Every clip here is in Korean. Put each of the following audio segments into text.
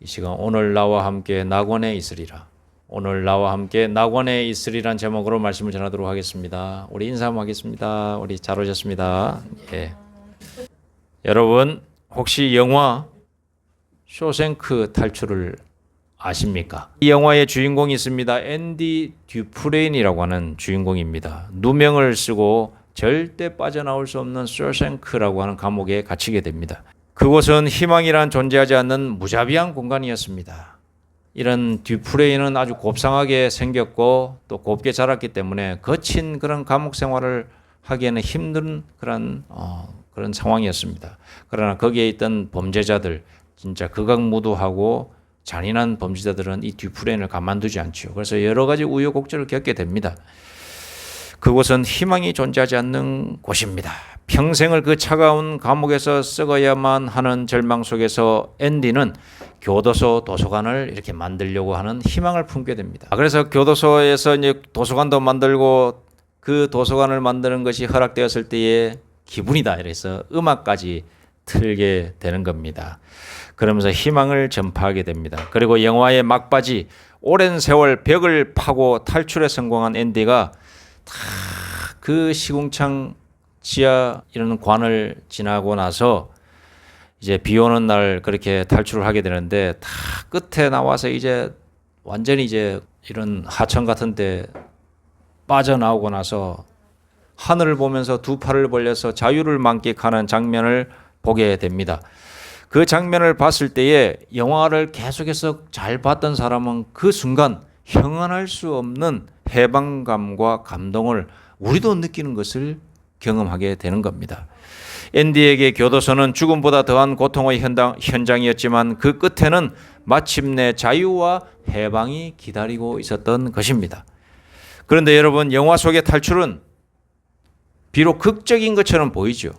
이 시간 오늘 나와 함께 낙원에 있으리라. 오늘 나와 함께 낙원에 있으리란 제목으로 말씀을 전하도록 하겠습니다. 우리 인사 한번 하겠습니다. 우리 잘 오셨습니다. 예. 여러분 혹시 영화 쇼생크 탈출을 아십니까? 이 영화의 주인공이 있습니다. 앤디 듀프레인이라고 하는 주인공입니다. 누명을 쓰고 절대 빠져나올 수 없는 쇼생크라고 하는 감옥에 갇히게 됩니다. 그곳은 희망이란 존재하지 않는 무자비한 공간이었습니다. 이런 듀프레인은 아주 곱상하게 생겼고 또 곱게 자랐기 때문에 거친 그런 감옥 생활을 하기에는 힘든 그런 상황이었습니다. 그러나 거기에 있던 범죄자들, 진짜 극악무도하고 잔인한 범죄자들은 이 듀프레인을 가만두지 않죠. 그래서 여러 가지 우여곡절을 겪게 됩니다. 그곳은 희망이 존재하지 않는 곳입니다. 평생을 그 차가운 감옥에서 썩어야만 하는 절망 속에서 앤디는 교도소 도서관을 이렇게 만들려고 하는 희망을 품게 됩니다. 그래서 교도소에서 이제 도서관도 만들고 그 도서관을 만드는 것이 허락되었을 때의 기분이다. 이래서 음악까지 틀게 되는 겁니다. 그러면서 희망을 전파하게 됩니다. 그리고 영화의 막바지 오랜 세월 벽을 파고 탈출에 성공한 앤디가 다 그 시궁창 지하 이런 관을 지나고 나서 이제 비 오는 날 그렇게 탈출을 하게 되는데 다 끝에 나와서 이제 완전히 이제 이런 하천 같은 데 빠져나오고 나서 하늘을 보면서 두 팔을 벌려서 자유를 만끽하는 장면을 보게 됩니다. 그 장면을 봤을 때에 영화를 계속해서 잘 봤던 사람은 그 순간 형언할 수 없는 해방감과 감동을 우리도 느끼는 것을 경험하게 되는 겁니다. 앤디에게 교도소는 죽음보다 더한 고통의 현장이었지만 그 끝에는 마침내 자유와 해방이 기다리고 있었던 것입니다. 그런데 여러분, 영화 속의 탈출은 비록 극적인 것처럼 보이죠.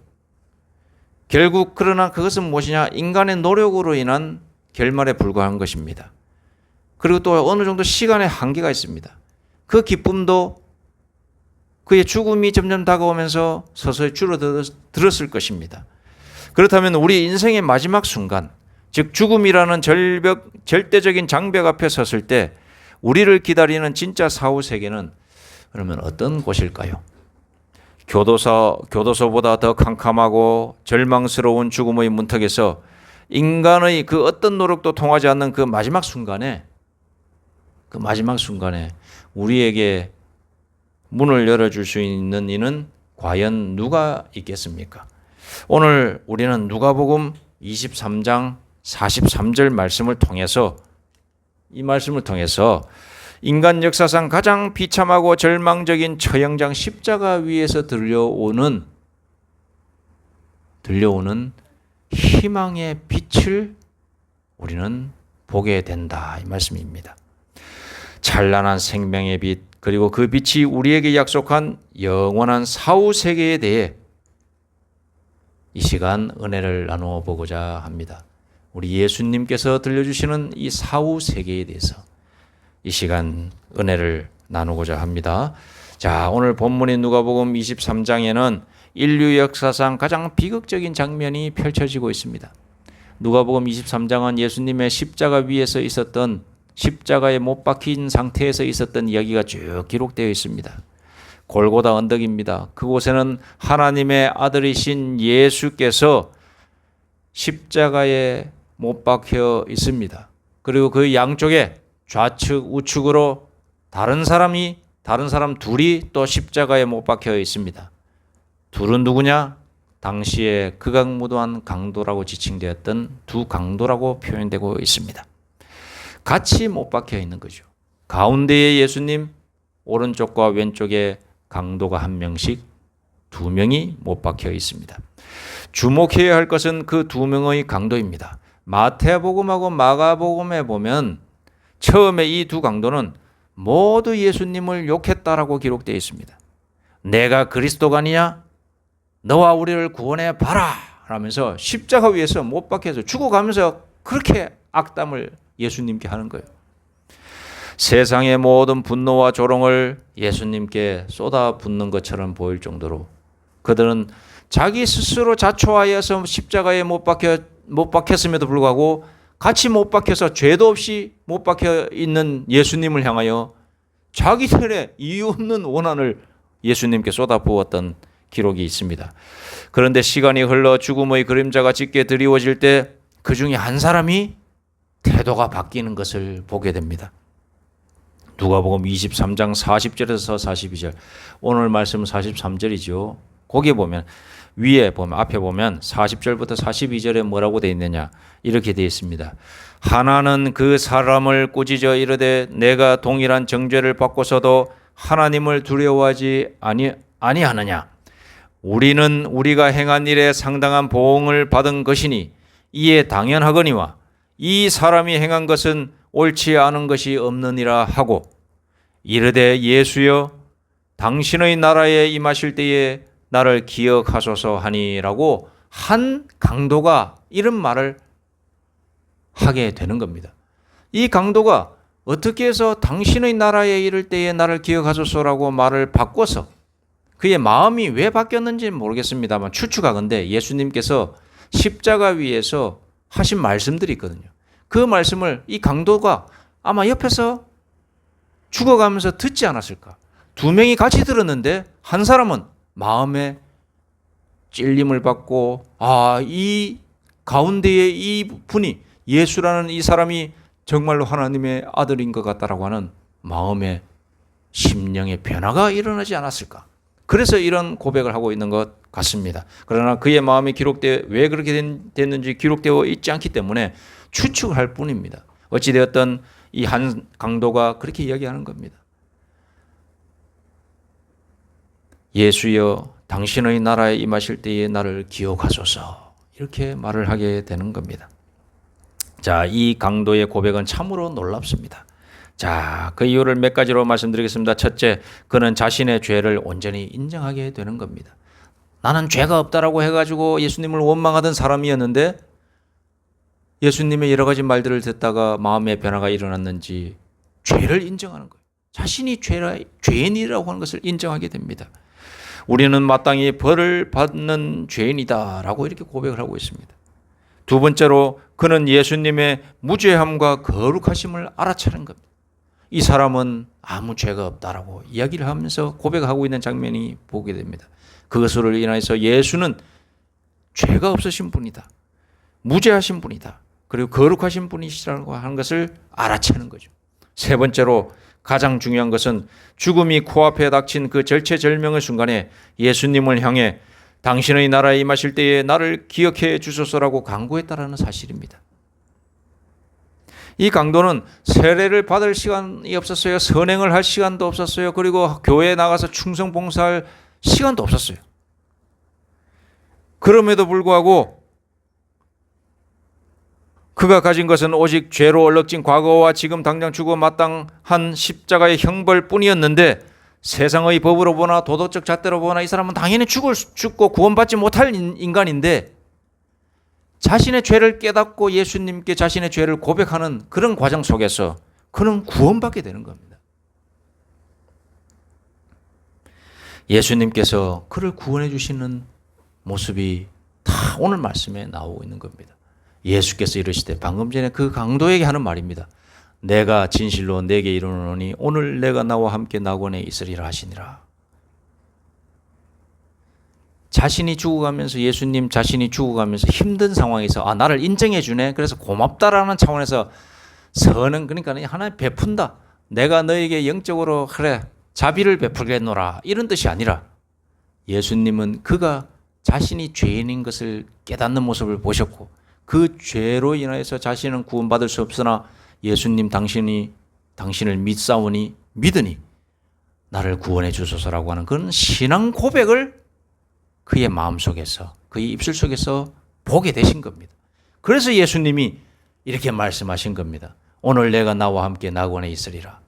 결국 그러나 그것은 무엇이냐? 인간의 노력으로 인한 결말에 불과한 것입니다. 그리고 또 어느 정도 시간의 한계가 있습니다. 그 기쁨도 그의 죽음이 점점 다가오면서 서서히 줄어들었을 것입니다. 그렇다면 우리 인생의 마지막 순간, 즉 죽음이라는 절대적인 장벽 앞에 섰을 때 우리를 기다리는 진짜 사후 세계는 그러면 어떤 곳일까요? 교도소보다 더 캄캄하고 절망스러운 죽음의 문턱에서 인간의 그 어떤 노력도 통하지 않는 그 마지막 순간에 우리에게 문을 열어줄 수 있는 이는 과연 누가 있겠습니까? 오늘 우리는 누가복음 23장 43절 말씀을 통해서 인간 역사상 가장 비참하고 절망적인 처형장 십자가 위에서 들려오는 희망의 빛을 우리는 보게 된다, 이 말씀입니다. 찬란한 생명의 빛, 그리고 그 빛이 우리에게 약속한 영원한 사후 세계에 대해 이 시간 은혜를 나누어 보고자 합니다. 우리 예수님께서 들려주시는 이 사후 세계에 대해서 이 시간 은혜를 나누고자 합니다. 자, 오늘 본문인 누가복음 23장에는 인류 역사상 가장 비극적인 장면이 펼쳐지고 있습니다. 누가복음 23장은 예수님의 십자가 위에서 있었던, 십자가에 못 박힌 상태에서 있었던 이야기가 쭉 기록되어 있습니다. 골고다 언덕입니다. 그곳에는 하나님의 아들이신 예수께서 십자가에 못 박혀 있습니다. 그리고 그 양쪽에 좌측 우측으로 다른 사람 둘이 또 십자가에 못 박혀 있습니다. 둘은 누구냐? 당시에 극악무도한 강도라고 지칭되었던 두 강도라고 표현되고 있습니다. 같이 못 박혀 있는 거죠. 가운데에 예수님, 오른쪽과 왼쪽에 강도가 한 명씩, 두 명이 못 박혀 있습니다. 주목해야 할 것은 그 두 명의 강도입니다. 마태복음하고 마가복음에 보면 처음에 이 두 강도는 모두 예수님을 욕했다라고 기록되어 있습니다. 내가 그리스도가 아니냐? 너와 우리를 구원해 봐라! 라면서 십자가 위에서 못 박혀서 죽어가면서 그렇게 악담을 예수님께 하는 거예요. 세상의 모든 분노와 조롱을 예수님께 쏟아붓는 것처럼 보일 정도로 그들은 자기 스스로 자초하여서 십자가에 못 박혔음에도 불구하고 같이 못 박혀서 죄도 없이 못 박혀 있는 예수님을 향하여 자기들의 이유 없는 원한을 예수님께 쏟아부었던 기록이 있습니다. 그런데 시간이 흘러 죽음의 그림자가 짙게 드리워질 때 그 중에 한 사람이 태도가 바뀌는 것을 보게 됩니다. 누가복음 23장 40절에서 42절. 오늘 말씀은 43절이죠. 거기에 보면 위에 보면 앞에 보면 40절부터 42절에 뭐라고 되어 있느냐 이렇게 되어 있습니다. 하나는 그 사람을 꾸짖어 이르되 내가 동일한 정죄를 받고서도 하나님을 두려워하지 아니하느냐. 우리는 우리가 행한 일에 상당한 보응을 받은 것이니 이에 당연하거니와 이 사람이 행한 것은 옳지 않은 것이 없느니라 하고 이르되 예수여 당신의 나라에 임하실 때에 나를 기억하소서 하니라고 한 강도가 이런 말을 하게 되는 겁니다. 이 강도가 어떻게 해서 당신의 나라에 이를 때에 나를 기억하소서라고 말을 바꿔서 그의 마음이 왜 바뀌었는지는 모르겠습니다만 추측하건대 예수님께서 십자가 위에서 하신 말씀들이 있거든요. 그 말씀을 이 강도가 아마 옆에서 죽어가면서 듣지 않았을까. 두 명이 같이 들었는데 한 사람은 마음에 찔림을 받고 이 가운데에 이 분이 예수라는 이 사람이 정말로 하나님의 아들인 것 같다라고 하는 마음의 심령의 변화가 일어나지 않았을까. 그래서 이런 고백을 하고 있는 것 같습니다. 그러나 그의 마음이 왜 그렇게 됐는지 기록되어 있지 않기 때문에 추측할 뿐입니다. 어찌되었든 이 한 강도가 그렇게 이야기하는 겁니다. 예수여 당신의 나라에 임하실 때에 나를 기억하소서 이렇게 말을 하게 되는 겁니다. 자, 이 강도의 고백은 참으로 놀랍습니다. 자, 그 이유를 몇 가지로 말씀드리겠습니다. 첫째, 그는 자신의 죄를 온전히 인정하게 되는 겁니다. 나는 죄가 없다라고 해가지고 예수님을 원망하던 사람이었는데 예수님의 여러 가지 말들을 듣다가 마음의 변화가 일어났는지 죄를 인정하는 거예요. 자신이 죄인이라고 하는 것을 인정하게 됩니다. 우리는 마땅히 벌을 받는 죄인이다라고 이렇게 고백을 하고 있습니다. 두 번째로 그는 예수님의 무죄함과 거룩하심을 알아차린 겁니다. 이 사람은 아무 죄가 없다라고 이야기를 하면서 고백하고 있는 장면이 보게 됩니다. 그것으로 인해서 예수는 죄가 없으신 분이다. 무죄하신 분이다. 그리고 거룩하신 분이시라고 하는 것을 알아채는 거죠. 세 번째로 가장 중요한 것은 죽음이 코앞에 닥친 그 절체절명의 순간에 예수님을 향해 당신의 나라에 임하실 때에 나를 기억해 주소서라고 간구했다라는 사실입니다. 이 강도는 세례를 받을 시간이 없었어요. 선행을 할 시간도 없었어요. 그리고 교회에 나가서 충성 봉사할 시간도 없었어요. 그럼에도 불구하고 그가 가진 것은 오직 죄로 얼룩진 과거와 지금 당장 죽어 마땅한 십자가의 형벌뿐이었는데 세상의 법으로 보나 도덕적 잣대로 보나 이 사람은 당연히 죽고 구원받지 못할 인간인데 자신의 죄를 깨닫고 예수님께 자신의 죄를 고백하는 그런 과정 속에서 그는 구원받게 되는 겁니다. 예수님께서 그를 구원해 주시는 모습이 다 오늘 말씀에 나오고 있는 겁니다. 예수께서 이르시되 방금 전에 그 강도에게 하는 말입니다. 내가 진실로 내게 이르노니 오늘 내가 나와 함께 낙원에 있으리라 하시니라. 자신이 죽어가면서 예수님 자신이 죽어가면서 힘든 상황에서 나를 인정해 주네. 그래서 고맙다라는 차원에서 선은 그러니까 하나님 베푼다. 내가 너에게 영적으로 그래 자비를 베풀겠노라 이런 뜻이 아니라 예수님은 그가 자신이 죄인인 것을 깨닫는 모습을 보셨고 그 죄로 인하여서 자신은 구원받을 수 없으나 예수님 당신을 믿으니 나를 구원해 주소서라고 하는 그런 신앙 고백을 그의 마음속에서 그의 입술 속에서 보게 되신 겁니다. 그래서 예수님이 이렇게 말씀하신 겁니다. 오늘 내가 나와 함께 낙원에 있으리라.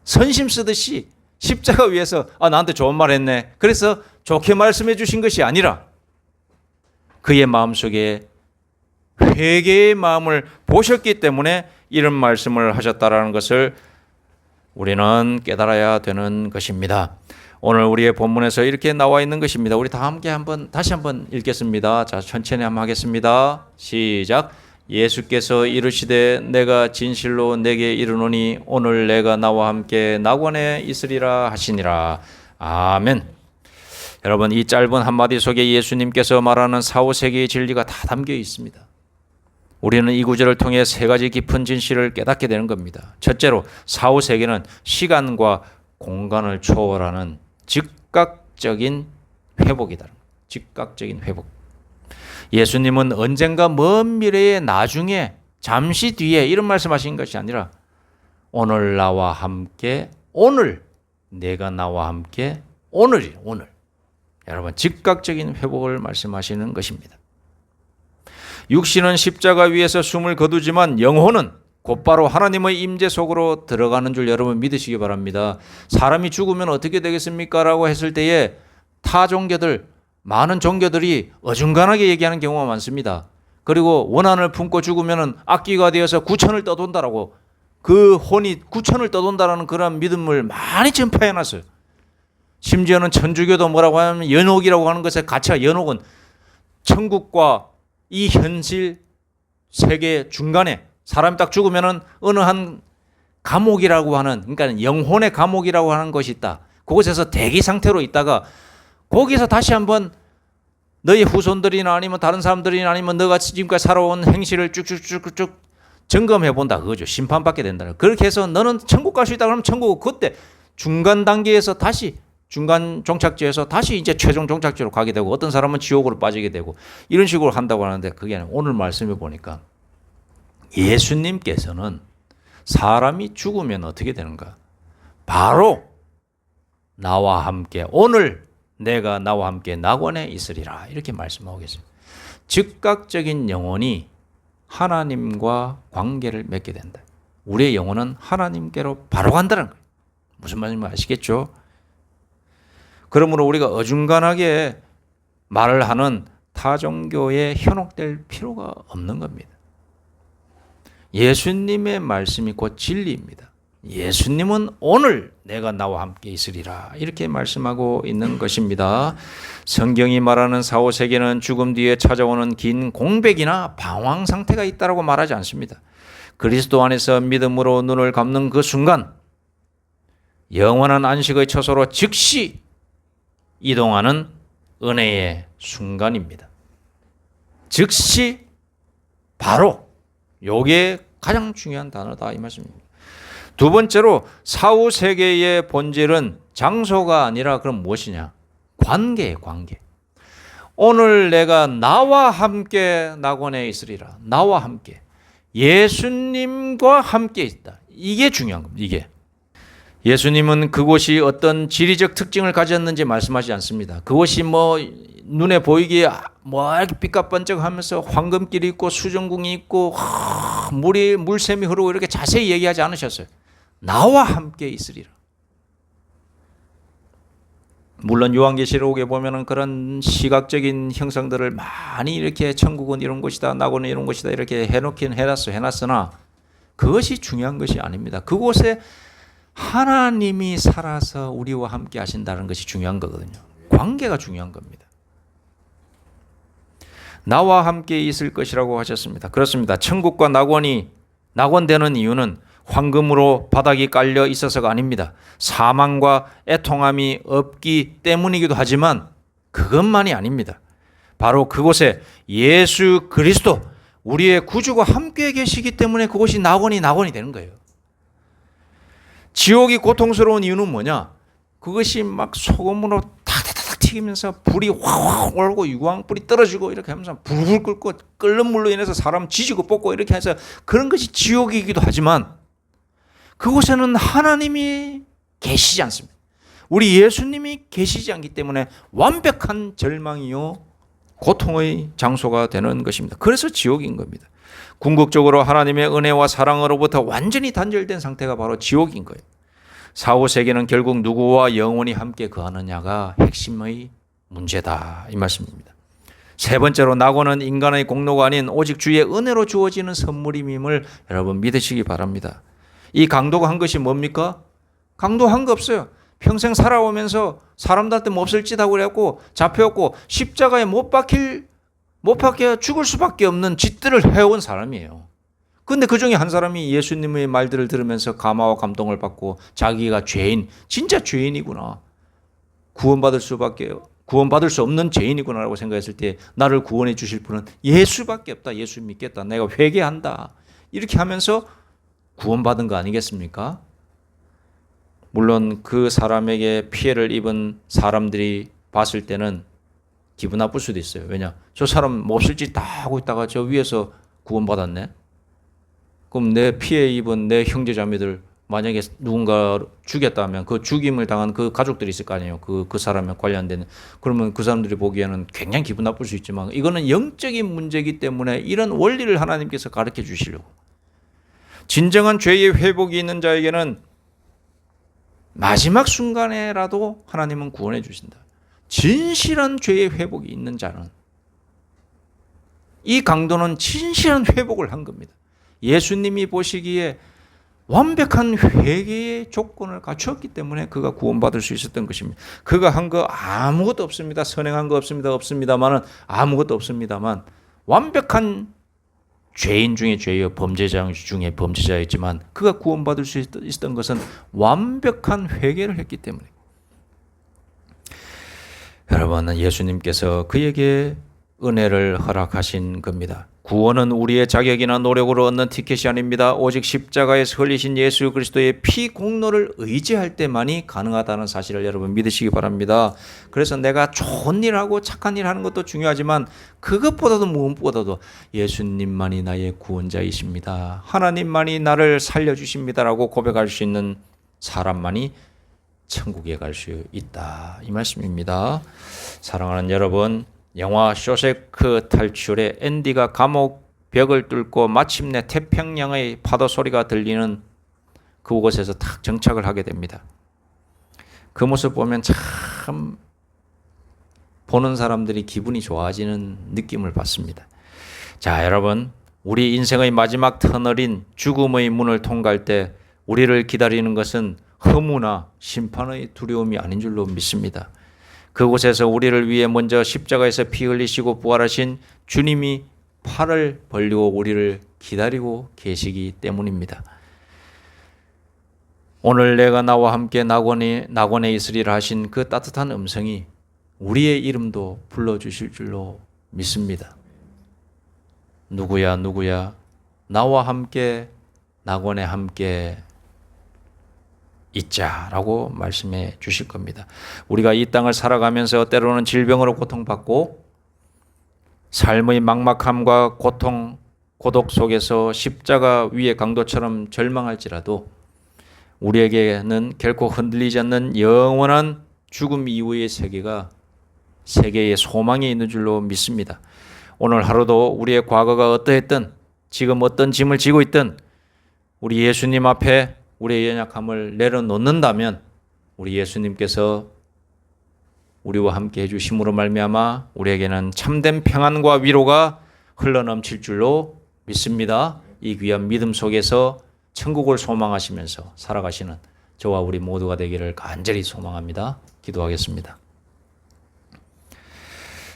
선심 쓰듯이 십자가 위에서 나한테 좋은 말 했네. 그래서 좋게 말씀해 주신 것이 아니라 그의 마음속에 회개의 마음을 보셨기 때문에 이런 말씀을 하셨다라는 것을 우리는 깨달아야 되는 것입니다. 오늘 우리의 본문에서 이렇게 나와 있는 것입니다. 우리 다 함께 다시 한번 읽겠습니다. 자, 천천히 한번 하겠습니다. 시작. 예수께서 이르시되 내가 진실로 내게 이르노니 오늘 내가 나와 함께 낙원에 있으리라 하시니라. 아멘. 여러분, 이 짧은 한마디 속에 예수님께서 말하는 사후세계의 진리가 다 담겨 있습니다. 우리는 이 구절을 통해 세 가지 깊은 진실을 깨닫게 되는 겁니다. 첫째로, 사후세계는 시간과 공간을 초월하는 즉각적인 회복이다. 즉각적인 회복. 예수님은 언젠가 먼 미래의 나중에 잠시 뒤에 이런 말씀하신 것이 아니라 오늘 나와 함께, 오늘 내가 나와 함께, 오늘. 여러분, 즉각적인 회복을 말씀하시는 것입니다. 육신은 십자가 위에서 숨을 거두지만 영혼은 곧바로 하나님의 임재 속으로 들어가는 줄 여러분 믿으시기 바랍니다. 사람이 죽으면 어떻게 되겠습니까? 라고 했을 때에 타 종교들, 많은 종교들이 어중간하게 얘기하는 경우가 많습니다. 그리고 원한을 품고 죽으면 악귀가 되어서 구천을 떠돈다라고, 그 혼이 구천을 떠돈다라는 그런 믿음을 많이 전파해놨어요. 심지어는 천주교도 뭐라고 하면 연옥이라고 하는 것의 가치가, 연옥은 천국과 이 현실 세계 중간에 사람이 딱 죽으면은 어느 한 감옥이라고 하는, 그러니까 영혼의 감옥이라고 하는 것이 있다. 그곳에서 대기 상태로 있다가 거기서 다시 한번 너희 후손들이나 아니면 다른 사람들이나 아니면 너가 지금까지 살아온 행실을 쭉쭉쭉쭉 점검해 본다. 그거죠. 심판받게 된다. 그렇게 해서 너는 천국 갈 수 있다 그러면 천국, 그때 중간 단계에서 다시 중간 종착지에서 다시 이제 최종 종착지로 가게 되고, 어떤 사람은 지옥으로 빠지게 되고, 이런 식으로 한다고 하는데, 그게 아니라 오늘 말씀해 보니까 예수님께서는 사람이 죽으면 어떻게 되는가? 바로 나와 함께, 오늘 내가 나와 함께 낙원에 있으리라, 이렇게 말씀하고 계십니다. 즉각적인 영혼이 하나님과 관계를 맺게 된다. 우리의 영혼은 하나님께로 바로 간다는 거예요. 무슨 말인지 아시겠죠? 그러므로 우리가 어중간하게 말을 하는 타종교에 현혹될 필요가 없는 겁니다. 예수님의 말씀이 곧 진리입니다. 예수님은 오늘 내가 나와 함께 있으리라, 이렇게 말씀하고 있는 것입니다. 성경이 말하는 사후세계는 죽음 뒤에 찾아오는 긴 공백이나 방황 상태가 있다고 말하지 않습니다. 그리스도 안에서 믿음으로 눈을 감는 그 순간 영원한 안식의 처소로 즉시 이동하는 은혜의 순간입니다. 즉시, 바로, 요게 가장 중요한 단어다, 이 말씀입니다. 두 번째로, 사후 세계의 본질은 장소가 아니라 그럼 무엇이냐? 관계예요, 관계. 오늘 내가 나와 함께 낙원에 있으리라. 나와 함께. 예수님과 함께 있다. 이게 중요한 겁니다. 이게. 예수님은 그곳이 어떤 지리적 특징을 가졌는지 말씀하지 않습니다. 그곳이 뭐 눈에 보이기에 뭐 이렇게 삐까번쩍하면서 황금길이 있고 수정궁이 있고 물샘이 흐르고 이렇게 자세히 얘기하지 않으셨어요. 나와 함께 있으리라. 물론 요한계시록에 보면은 그런 시각적인 형상들을 많이 이렇게 천국은 이런 곳이다, 낙원은 이런 곳이다 이렇게 해놓긴 해놨으나 그것이 중요한 것이 아닙니다. 그곳에 하나님이 살아서 우리와 함께 하신다는 것이 중요한 거거든요. 관계가 중요한 겁니다. 나와 함께 있을 것이라고 하셨습니다. 그렇습니다. 천국과 낙원되는 이유는 황금으로 바닥이 깔려 있어서가 아닙니다. 사망과 애통함이 없기 때문이기도 하지만 그것만이 아닙니다. 바로 그곳에 예수 그리스도, 우리의 구주가 함께 계시기 때문에 그곳이 낙원이 되는 거예요. 지옥이 고통스러운 이유는 뭐냐? 그것이 막 소금으로 탁탁탁 튀기면서 불이 확확 올고 유황불이 떨어지고 이렇게 하면서 불불 끓고 끓는 물로 인해서 사람 지지고 볶고 이렇게 해서 그런 것이 지옥이기도 하지만 그곳에는 하나님이 계시지 않습니다. 우리 예수님이 계시지 않기 때문에 완벽한 절망이요 고통의 장소가 되는 것입니다. 그래서 지옥인 겁니다. 궁극적으로 하나님의 은혜와 사랑으로부터 완전히 단절된 상태가 바로 지옥인 거예요. 사후 세계는 결국 누구와 영원히 함께 거하느냐가 핵심의 문제다, 이 말씀입니다. 세 번째로, 낙원은 인간의 공로가 아닌 오직 주의 은혜로 주어지는 선물임을 여러분 믿으시기 바랍니다. 이 강도가 한 것이 뭡니까? 강도한 거 없어요. 평생 살아오면서 사람들한테 몹쓸 짓 하고 그래갖고 잡혀갖고 십자가에 못 박힐 못 박혀 죽을 수밖에 없는 짓들을 해온 사람이에요. 그런데 그 중에 한 사람이 예수님의 말들을 들으면서 감화와 감동을 받고 자기가 죄인, 진짜 죄인이구나. 구원받을 수 없는 죄인이구나라고 생각했을 때 나를 구원해 주실 분은 예수밖에 없다. 예수 믿겠다. 내가 회개한다. 이렇게 하면서 구원받은 거 아니겠습니까? 물론 그 사람에게 피해를 입은 사람들이 봤을 때는 기분 나쁠 수도 있어요. 왜냐? 저 사람 몹쓸 짓 다 하고 있다가 저 위에서 구원받았네. 그럼 내 피해 입은 내 형제 자매들 만약에 누군가 죽였다면 그 죽임을 당한 그 가족들이 있을 거 아니에요. 그 사람에 관련된. 그러면 그 사람들이 보기에는 굉장히 기분 나쁠 수 있지만 이거는 영적인 문제이기 때문에 이런 원리를 하나님께서 가르쳐 주시려고. 진정한 죄의 회복이 있는 자에게는 마지막 순간에라도 하나님은 구원해 주신다. 진실한 죄의 회복이 있는 자는 이 강도는 진실한 회복을 한 겁니다. 예수님이 보시기에 완벽한 회개의 조건을 갖추었기 때문에 그가 구원받을 수 있었던 것입니다. 그가 한 거 아무것도 없습니다. 선행한 거 없습니다만은 아무것도 없습니다만 완벽한 죄인 중에 죄여 범죄자 중에 범죄자였지만 그가 구원받을 수 있었던 것은 완벽한 회개를 했기 때문에. 여러분, 예수님께서 그에게 은혜를 허락하신 겁니다. 구원은 우리의 자격이나 노력으로 얻는 티켓이 아닙니다. 오직 십자가에서 흘리신 예수 그리스도의 피 공로를 의지할 때만이 가능하다는 사실을 여러분 믿으시기 바랍니다. 그래서 내가 좋은 일하고 착한 일 하는 것도 중요하지만 그것보다도 무엇보다도 예수님만이 나의 구원자이십니다. 하나님만이 나를 살려주십니다라고 고백할 수 있는 사람만이 천국에 갈 수 있다. 이 말씀입니다. 사랑하는 여러분, 영화 쇼세크 탈출의 앤디가 감옥 벽을 뚫고 마침내 태평양의 파도 소리가 들리는 그곳에서 탁 정착을 하게 됩니다. 그 모습 보면 참 보는 사람들이 기분이 좋아지는 느낌을 받습니다. 자, 여러분, 우리 인생의 마지막 터널인 죽음의 문을 통과할 때 우리를 기다리는 것은 허무나 심판의 두려움이 아닌 줄로 믿습니다. 그곳에서 우리를 위해 먼저 십자가에서 피 흘리시고 부활하신 주님이 팔을 벌리고 우리를 기다리고 계시기 때문입니다. 오늘 내가 나와 함께 낙원에 있으리라 하신 그 따뜻한 음성이 우리의 이름도 불러주실 줄로 믿습니다. 누구야 나와 함께 낙원에 함께 있자라고 말씀해 주실 겁니다. 우리가 이 땅을 살아가면서 때로는 질병으로 고통받고 삶의 막막함과 고통, 고독 속에서 십자가 위의 강도처럼 절망할지라도 우리에게는 결코 흔들리지 않는 영원한 죽음 이후의 세계의 소망이 있는 줄로 믿습니다. 오늘 하루도 우리의 과거가 어떠했든 지금 어떤 짐을 지고 있든 우리 예수님 앞에 우리의 연약함을 내려놓는다면 우리 예수님께서 우리와 함께 해주심으로 말미암아 우리에게는 참된 평안과 위로가 흘러넘칠 줄로 믿습니다. 이 귀한 믿음 속에서 천국을 소망하시면서 살아가시는 저와 우리 모두가 되기를 간절히 소망합니다. 기도하겠습니다.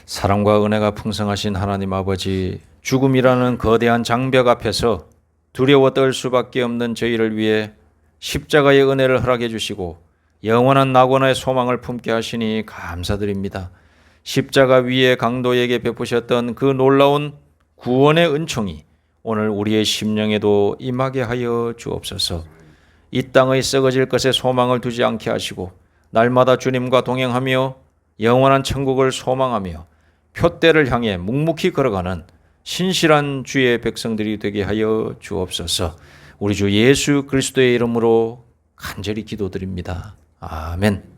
사랑과 은혜가 풍성하신 하나님 아버지, 죽음이라는 거대한 장벽 앞에서 두려워 떨 수밖에 없는 저희를 위해 십자가의 은혜를 허락해 주시고 영원한 낙원의 소망을 품게 하시니 감사드립니다. 십자가 위에 강도에게 베푸셨던 그 놀라운 구원의 은총이 오늘 우리의 심령에도 임하게 하여 주옵소서. 이 땅의 썩어질 것에 소망을 두지 않게 하시고 날마다 주님과 동행하며 영원한 천국을 소망하며 표대를 향해 묵묵히 걸어가는 신실한 주의 백성들이 되게 하여 주옵소서. 우리 주 예수 그리스도의 이름으로 간절히 기도드립니다. 아멘.